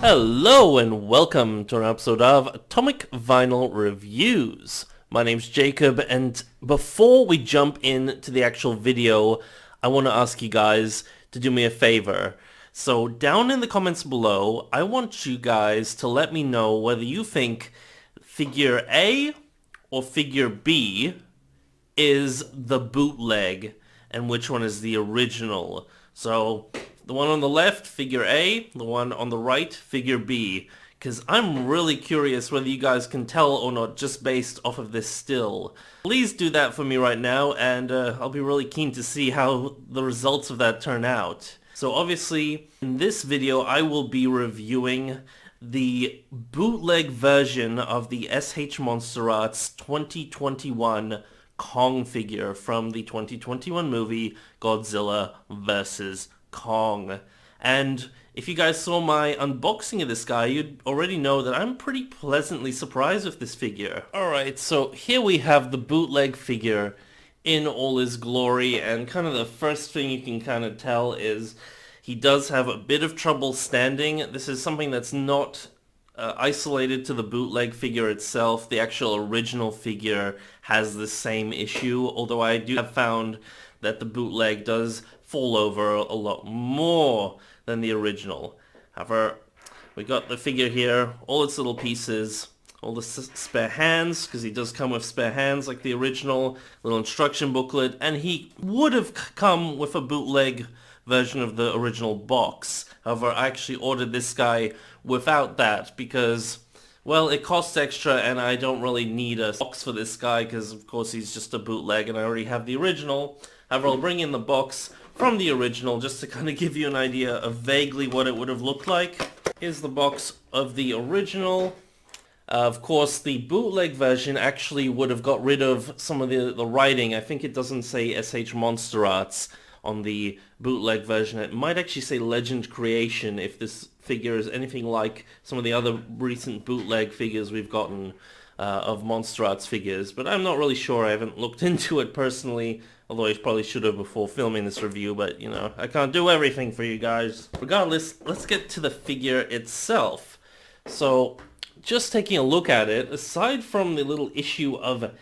Hello and welcome to an episode of Atomic Vinyl Reviews. My name's Jacob, and before we jump into the actual video, I want to ask you guys to do me a favor. So down in the comments below, I want you guys to let me know whether you think figure A or figure B is the bootleg and which one is the original. So the one on the left, figure A, the one on the right, figure B. Because I'm really curious whether you guys can tell or not just based off of this still. Please do that for me right now, and I'll be really keen to see how the results of that turn out. So obviously, in this video, I will be reviewing the bootleg version of the S.H. MonsterArts 2021 Kong figure from the 2021 movie Godzilla vs. Kong. And if you guys saw my unboxing of this guy, you'd already know that I'm pretty pleasantly surprised with this figure. Alright, so here we have the bootleg figure in all his glory, and kind of the first thing you can kind of tell is he does have a bit of trouble standing. This is something that's not isolated to the bootleg figure itself. The actual original figure has the same issue, although I do have found that the bootleg does fall over a lot more than the original. However, we got the figure here, all its little pieces, all the spare hands, because he does come with spare hands like the original, little instruction booklet, and he would have come with a bootleg version of the original box. However, I actually ordered this guy without that because, well, it costs extra and I don't really need a box for this guy because, of course, he's just a bootleg and I already have the original. However, I'll bring in the box from the original just to kind of give you an idea of vaguely what it would have looked like. Here's the box of the original. Of course, the bootleg version actually would have got rid of some of the writing. I think it doesn't say S.H. MonsterArts on the bootleg version. It might actually say Legend Creation if this figure is anything like some of the other recent bootleg figures we've gotten of MonsterArts figures, but I'm not really sure. I haven't looked into it personally, although I probably should have before filming this review, but you know, I can't do everything for you guys. Regardless, let's get to the figure itself. So, just taking a look at it, aside from the little issue of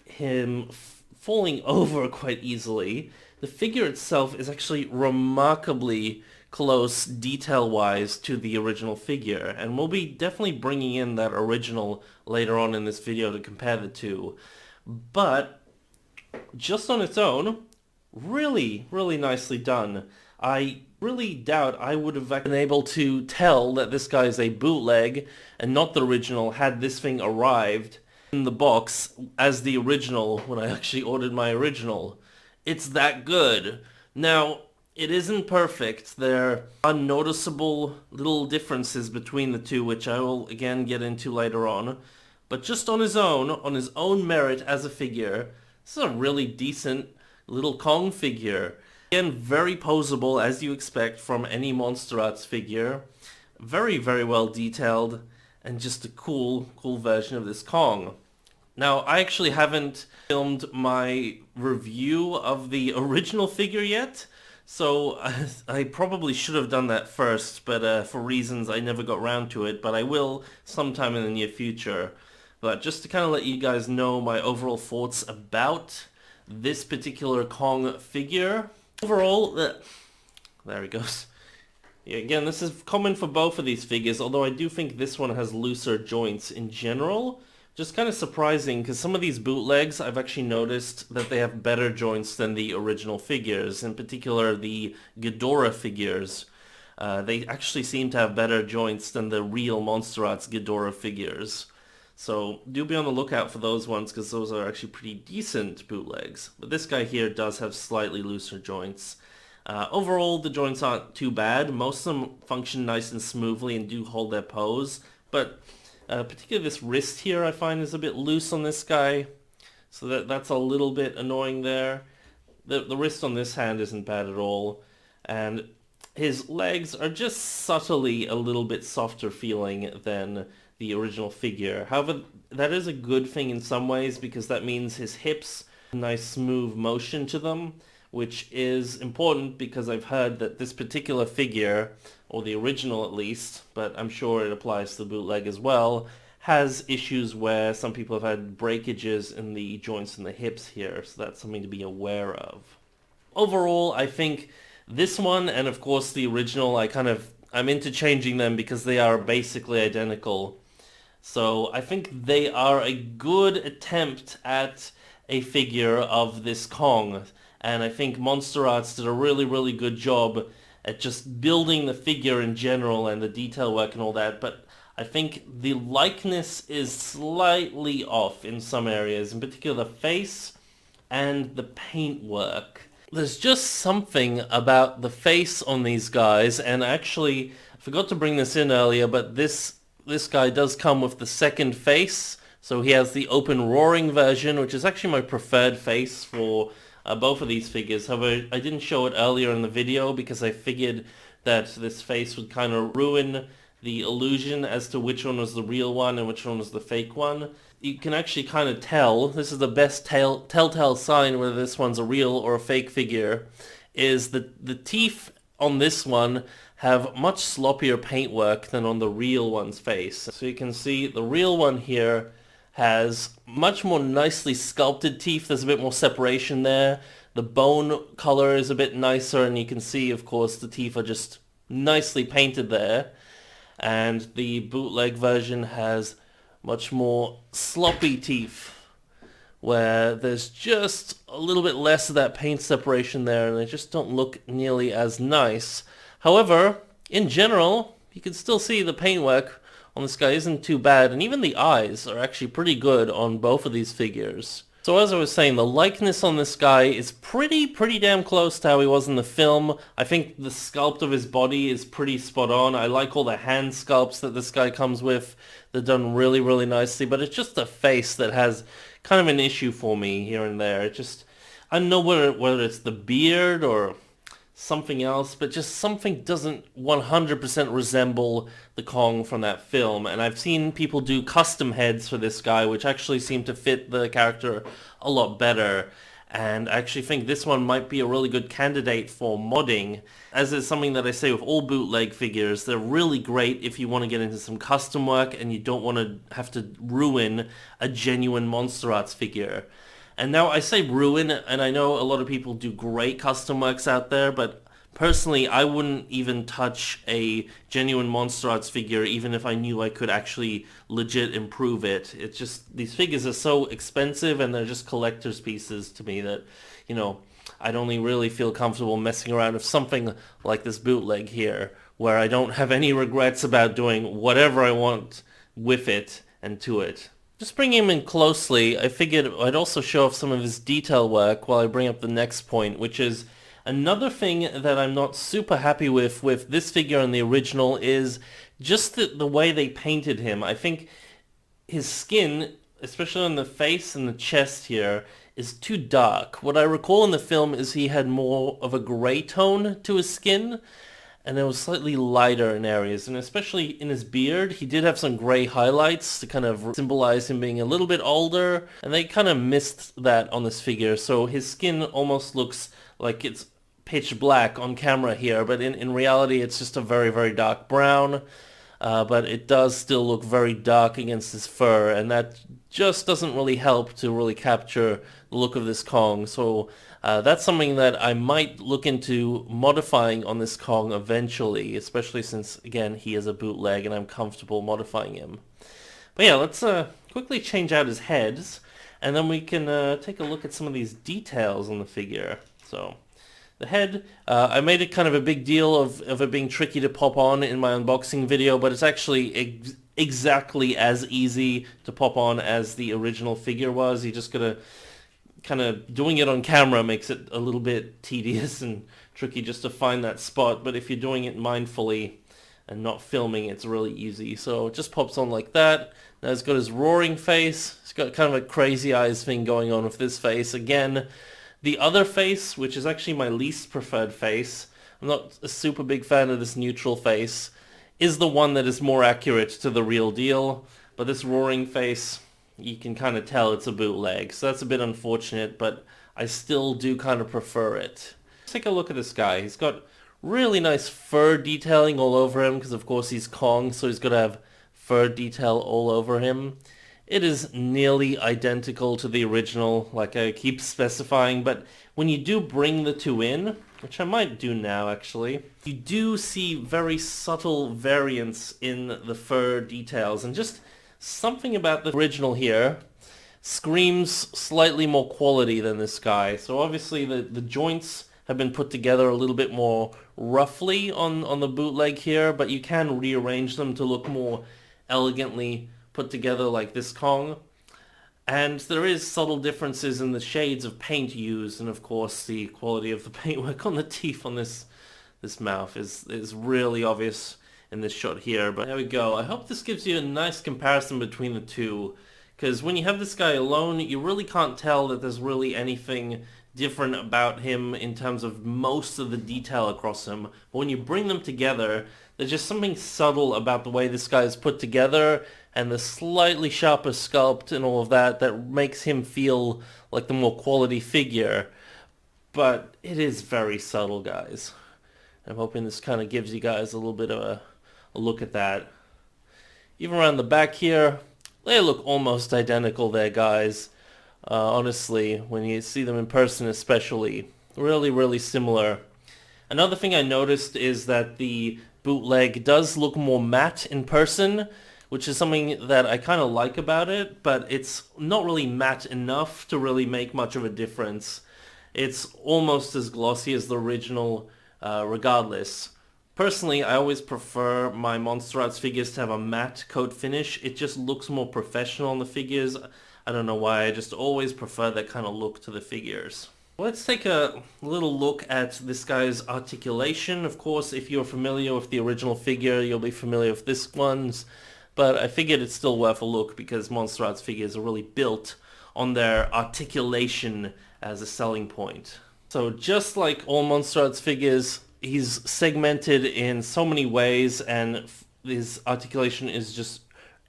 him falling over quite easily, the figure itself is actually remarkably close detail-wise to the original figure, and we'll be definitely bringing in that original later on in this video to compare the two. But just on its own, really, really nicely done. I really doubt I would have been able to tell that this guy is a bootleg and not the original had this thing arrived in the box as the original when I actually ordered my original. It's that good. Now, it isn't perfect. There are noticeable little differences between the two, which I will again get into later on. But just on his own merit as a figure, this is a really decent little Kong figure. Again, very posable as you expect from any MonsterArts figure. Very, very well detailed, and just a cool version of this Kong. Now, I actually haven't filmed my review of the original figure yet, so I probably should have done that first, but for reasons I never got around to it, but I will sometime in the near future. But just to kind of let you guys know my overall thoughts about this particular Kong figure. Overall, there he goes. Yeah, again, this is common for both of these figures, although I do think this one has looser joints in general. Just kind of surprising, because some of these bootlegs, I've actually noticed that they have better joints than the original figures. In particular, the Ghidorah figures. They actually seem to have better joints than the real MonsterArts Ghidorah figures. So do be on the lookout for those ones, because those are actually pretty decent bootlegs. But this guy here does have slightly looser joints. Overall, the joints aren't too bad. Most of them function nice and smoothly and do hold their pose, but particularly this wrist here I find is a bit loose on this guy, so that's a little bit annoying there. The wrist on this hand isn't bad at all, and his legs are just subtly a little bit softer feeling than the original figure. However, that is a good thing in some ways because that means his hips have a nice smooth motion to them, which is important because I've heard that this particular figure, or the original at least, but I'm sure it applies to the bootleg as well, has issues where some people have had breakages in the joints in the hips here, so that's something to be aware of. Overall, I think this one, and of course the original, I'm interchanging them because they are basically identical. So I think they are a good attempt at a figure of this Kong. And I think MonsterArts did a really, really good job at just building the figure in general and the detail work and all that. But I think the likeness is slightly off in some areas, in particular the face and the paintwork. There's just something about the face on these guys, and actually, I forgot to bring this in earlier, but this guy does come with the second face. So he has the open roaring version, which is actually my preferred face for both of these figures. However, I didn't show it earlier in the video because I figured that this face would kind of ruin the illusion as to which one was the real one and which one was the fake one. You can actually kind of tell, this is the best telltale sign whether this one's a real or a fake figure, is that the teeth on this one have much sloppier paintwork than on the real one's face. So you can see the real one here has much more nicely sculpted teeth. There's a bit more separation there. The bone color is a bit nicer, and you can see, of course, the teeth are just nicely painted there. And the bootleg version has much more sloppy teeth, where there's just a little bit less of that paint separation there, and they just don't look nearly as nice. However, in general, you can still see the paintwork on this guy isn't too bad, and even the eyes are actually pretty good on both of these figures. So as I was saying, the likeness on this guy is pretty damn close to how he was in the film. I think the sculpt of his body is pretty spot on. I like all the hand sculpts that this guy comes with. They're done really, really nicely, but it's just the face that has kind of an issue for me here and there. It just, I don't know whether it's the beard or something else, but just something doesn't 100% resemble the Kong from that film. And I've seen people do custom heads for this guy, which actually seem to fit the character a lot better. And I actually think this one might be a really good candidate for modding. As is something that I say with all bootleg figures, they're really great if you want to get into some custom work and you don't want to have to ruin a genuine MonsterArts figure. And now I say ruin, and I know a lot of people do great custom works out there, but personally I wouldn't even touch a genuine MonsterArts figure even if I knew I could actually legit improve it. It's just, these figures are so expensive and they're just collector's pieces to me that, you know, I'd only really feel comfortable messing around with something like this bootleg here, where I don't have any regrets about doing whatever I want with it and to it. Just bringing him in closely, I figured I'd also show off some of his detail work while I bring up the next point, which is another thing that I'm not super happy with this figure and the original is just the way they painted him. I think his skin, especially on the face and the chest here, is too dark. What I recall in the film is he had more of a gray tone to his skin, and it was slightly lighter in areas, and especially in his beard, he did have some gray highlights to kind of symbolize him being a little bit older, and they kind of missed that on this figure, so his skin almost looks like it's pitch black on camera here, but in reality it's just a very dark brown, but it does still look very dark against his fur, and that just doesn't really help to really capture the look of this Kong. So that's something that I might look into modifying on this Kong eventually, especially since, again, he is a bootleg and I'm comfortable modifying him. But yeah, let's quickly change out his heads, and then we can take a look at some of these details on the figure. So the head, I made it kind of a big deal of it being tricky to pop on in my unboxing video, but it's actually exactly as easy to pop on as the original figure was. You just gotta kind of, doing it on camera makes it a little bit tedious and tricky just to find that spot, but if you're doing it mindfully and not filming, it's really easy. So it just pops on like that. Now it's got his roaring face. It's got kind of a crazy eyes thing going on with this face. Again, the other face, which is actually my least preferred face, I'm not a super big fan of this neutral face, is the one that is more accurate to the real deal. But this roaring face, you can kind of tell it's a bootleg, so that's a bit unfortunate, but I still do kind of prefer it. Let's take a look at this guy. He's got really nice fur detailing all over him because of course he's Kong, so he's got to have fur detail all over him. It is nearly identical to the original, like I keep specifying, but when you do bring the two in, which I might do now actually, you do see very subtle variance in the fur details, and just something about the original here screams slightly more quality than this guy. So obviously the joints have been put together a little bit more roughly on the bootleg here, but you can rearrange them to look more elegantly put together like this Kong. And there is subtle differences in the shades of paint used, and of course the quality of the paintwork on the teeth on this mouth is really obvious in this shot here. But there we go. I hope this gives you a nice comparison between the two, because when you have this guy alone, you really can't tell that there's really anything different about him in terms of most of the detail across him. But when you bring them together, there's just something subtle about the way this guy is put together and the slightly sharper sculpt and all of that that makes him feel like the more quality figure. But it is very subtle, guys. I'm hoping this kind of gives you guys a little bit of a look at that. Even around the back here, they look almost identical there, guys. Honestly, when you see them in person especially, really similar. Another thing I noticed is that the bootleg does look more matte in person, which is something that I kind of like about it, but it's not really matte enough to really make much of a difference. It's almost as glossy as the original regardless. Personally, I always prefer my MonsterArts figures to have a matte coat finish. It just looks more professional on the figures. I don't know why, I just always prefer that kind of look to the figures. Let's take a little look at this guy's articulation. Of course, if you're familiar with the original figure, you'll be familiar with this one's, but I figured it's still worth a look because MonsterArts figures are really built on their articulation as a selling point. So just like all MonsterArts figures, he's segmented in so many ways, and his articulation is just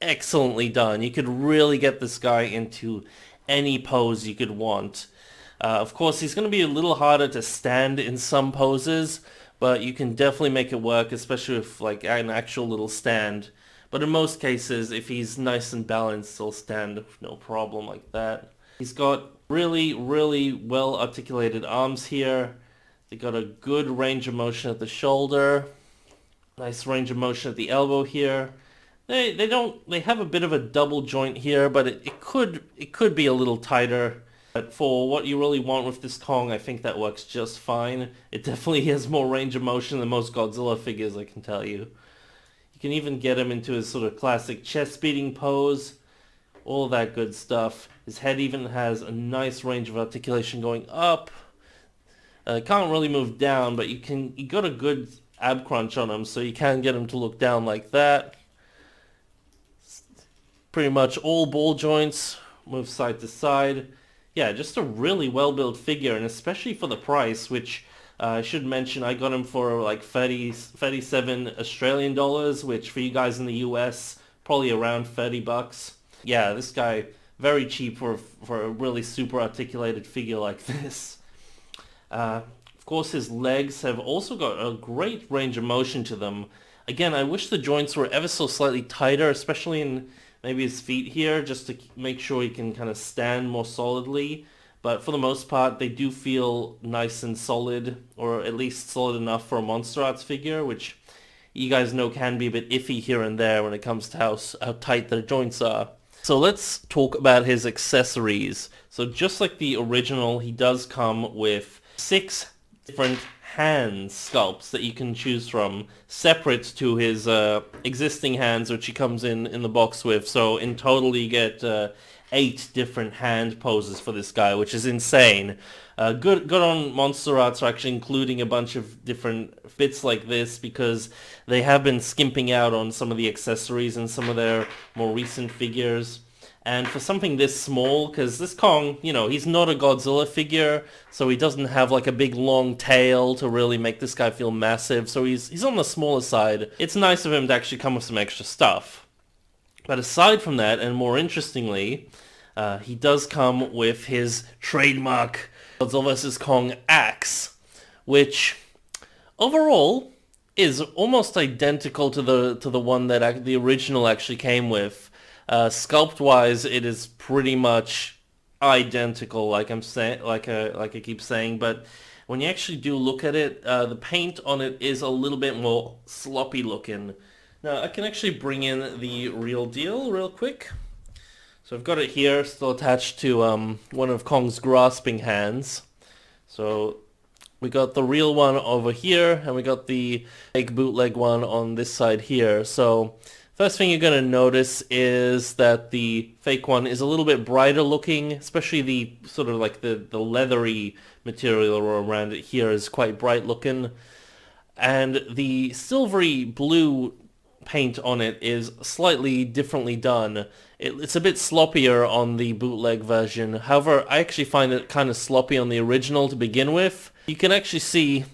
excellently done. You could really get this guy into any pose you could want. Of course, he's going to be a little harder to stand in some poses, but you can definitely make it work, especially with like an actual little stand. But in most cases, if he's nice and balanced, he'll stand with no problem like that. He's got really well articulated arms here. They got a good range of motion at the shoulder. Nice range of motion at the elbow here. They have a bit of a double joint here, but it could be a little tighter. But for what you really want with this Kong, I think that works just fine. It definitely has more range of motion than most Godzilla figures, I can tell you. You can even get him into his sort of classic chest beating pose. All that good stuff. His head even has a nice range of articulation going up. Can't really move down, but you got a good ab crunch on him, so you can get him to look down like that. Pretty much all ball joints move side to side. Yeah, just a really well-built figure, and especially for the price, which I should mention I got him for like 37 Australian dollars, which for you guys in the US, probably around 30 bucks. Yeah, this guy, very cheap for a really super articulated figure like this. Of course, his legs have also got a great range of motion to them. Again, I wish the joints were ever so slightly tighter, especially in maybe his feet here, just to make sure he can kind of stand more solidly. But for the most part, they do feel nice and solid, or at least solid enough for a MonsterArts figure, which you guys know can be a bit iffy here and there when it comes to how tight their joints are. So let's talk about his accessories. So just like the original, he does come with 6 different hand sculpts that you can choose from, separate to his existing hands, which he comes in the box with. So in total you get 8 different hand poses for this guy, which is insane. Good on MonsterArts for actually including a bunch of different bits like this, because they have been skimping out on some of the accessories in some of their more recent figures. And for something this small, because this Kong, you know, he's not a Godzilla figure, so he doesn't have like a big long tail to really make this guy feel massive, so he's on the smaller side. It's nice of him to actually come with some extra stuff. But aside from that, and more interestingly, he does come with his trademark Godzilla vs. Kong Axe, which overall is almost identical to the one that the original actually came with. Sculpt wise, it is pretty much identical, like I'm saying, like I keep saying. But when you actually do look at it, the paint on it is a little bit more sloppy looking. Now I can actually bring in the real deal real quick. So I've got it here, still attached to one of Kong's grasping hands. So we got the real one over here, and we got the fake bootleg one on this side here. So first thing you're going to notice is that the fake one is a little bit brighter looking, especially the sort of like the leathery material around it here is quite bright looking. And the silvery blue paint on it is slightly differently done. It's a bit sloppier on the bootleg version. However, I actually find it kind of sloppy on the original to begin with. You can actually see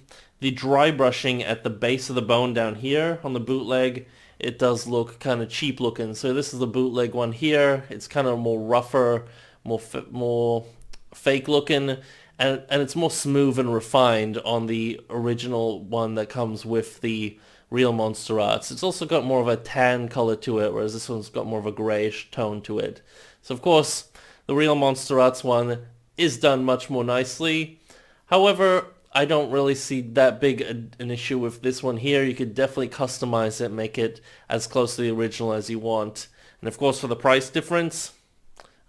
the dry brushing at the base of the bone down here on the bootleg. It does look kind of cheap looking. So this is the bootleg one here. It's kind of more rougher, more fake looking, and it's more smooth and refined on the original one that comes with the real MonsterArts. It's also got more of a tan color to it, whereas this one's got more of a grayish tone to it. So of course, the real MonsterArts one is done much more nicely. However, I don't really see that big an issue with this one here. You could definitely customize it, make it as close to the original as you want. And of course, for the price difference,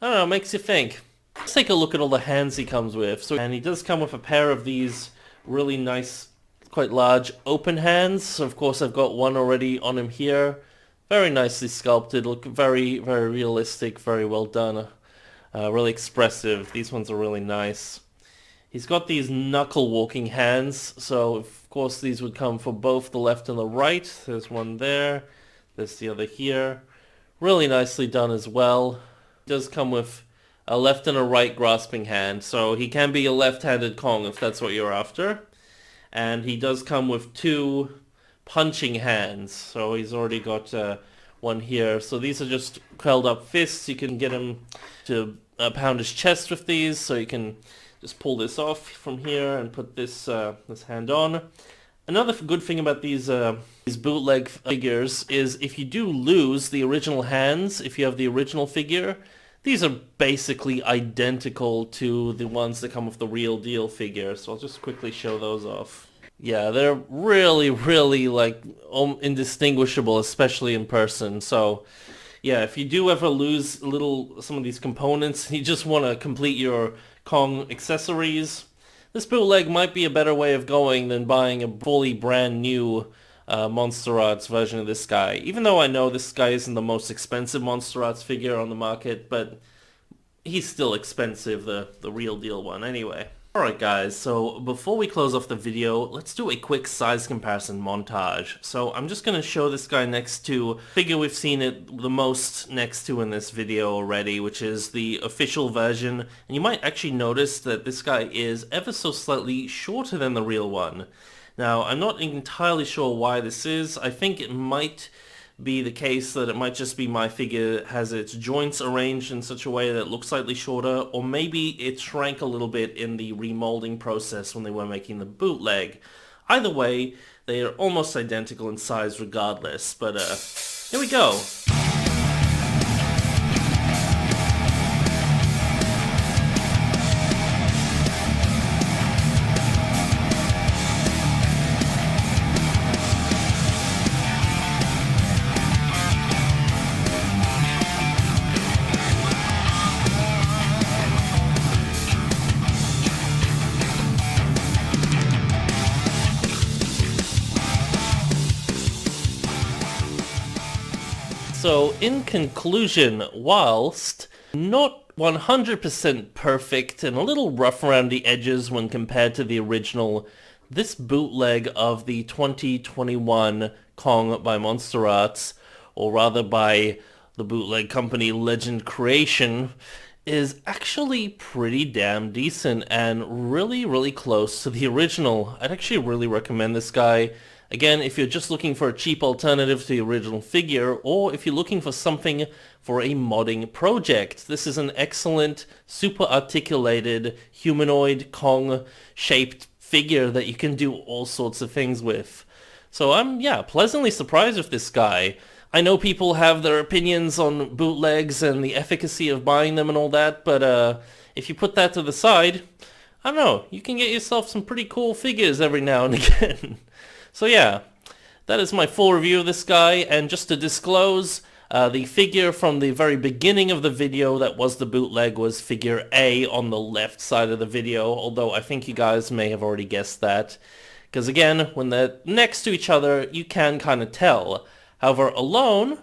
I don't know, it makes you think. Let's take a look at all the hands he comes with. And he does come with a pair of these really nice, quite large open hands. So of course I've got one already on him here. Very nicely sculpted, look very, very realistic, very well done. Really expressive. These ones are really nice. He's got these knuckle walking hands, so of course these would come for both the left and the right. There's one there, there's the other here. Really nicely done as well. It does come with a left and a right grasping hand, so he can be a left-handed Kong if that's what you're after. And he does come with two punching hands, so he's already got one here. So these are just curled up fists. You can get him to pound his chest with these, so you can just pull this off from here and put this this hand on. Another good thing about these bootleg figures is if you do lose the original hands, if you have the original figure, these are basically identical to the ones that come with the real deal figure. So I'll just quickly show those off. Yeah, they're really, really like indistinguishable, especially in person. So yeah, if you do ever lose some of these components, you just want to complete your Kong accessories, this bootleg might be a better way of going than buying a fully brand new MonsterArts version of this guy. Even though I know this guy isn't the most expensive MonsterArts figure on the market, but he's still expensive, the real deal one anyway. Alright guys, so before we close off the video, let's do a quick size comparison montage. So I'm just going to show this guy next to a figure we've seen it the most next to in this video already, which is the official version. And you might actually notice that this guy is ever so slightly shorter than the real one. Now, I'm not entirely sure why this is. I think it might be the case that it might just be my figure has its joints arranged in such a way that it looks slightly shorter, or maybe it shrank a little bit in the remolding process when they were making the bootleg. Either way, they are almost identical in size regardless, but here we go. So, in conclusion, whilst not 100% perfect and a little rough around the edges when compared to the original, this bootleg of the 2021 Kong by MonsterArts, or rather by the bootleg company Legend Creation, is actually pretty damn decent and really, really close to the original. I'd actually really recommend this guy. Again, if you're just looking for a cheap alternative to the original figure, or if you're looking for something for a modding project, this is an excellent, super articulated, humanoid Kong shaped figure that you can do all sorts of things with. So I'm, yeah, pleasantly surprised with this guy. I know people have their opinions on bootlegs and the efficacy of buying them and all that, but if you put that to the side, I don't know, you can get yourself some pretty cool figures every now and again. So yeah, that is my full review of this guy, and just to disclose, the figure from the very beginning of the video that was the bootleg was figure A on the left side of the video, although I think you guys may have already guessed that. Because again, when they're next to each other, you can kind of tell. However, alone,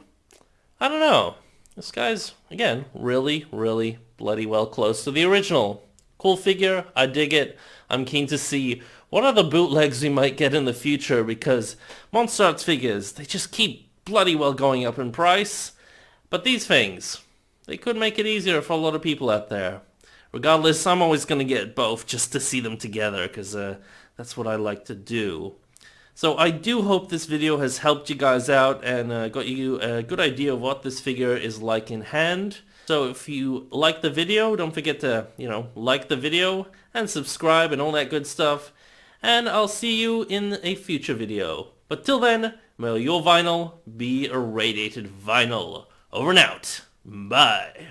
I don't know. This guy's, again, really, really bloody well close to the original. Cool figure, I dig it. I'm keen to see what other bootlegs we might get in the future, because MonsterArts figures, they just keep bloody well going up in price. But these things, they could make it easier for a lot of people out there. Regardless, I'm always going to get both just to see them together, because that's what I like to do. So I do hope this video has helped you guys out and got you a good idea of what this figure is like in hand. So if you like the video, don't forget to, like the video and subscribe and all that good stuff. And I'll see you in a future video. But till then, may your vinyl be irradiated vinyl. Over and out. Bye.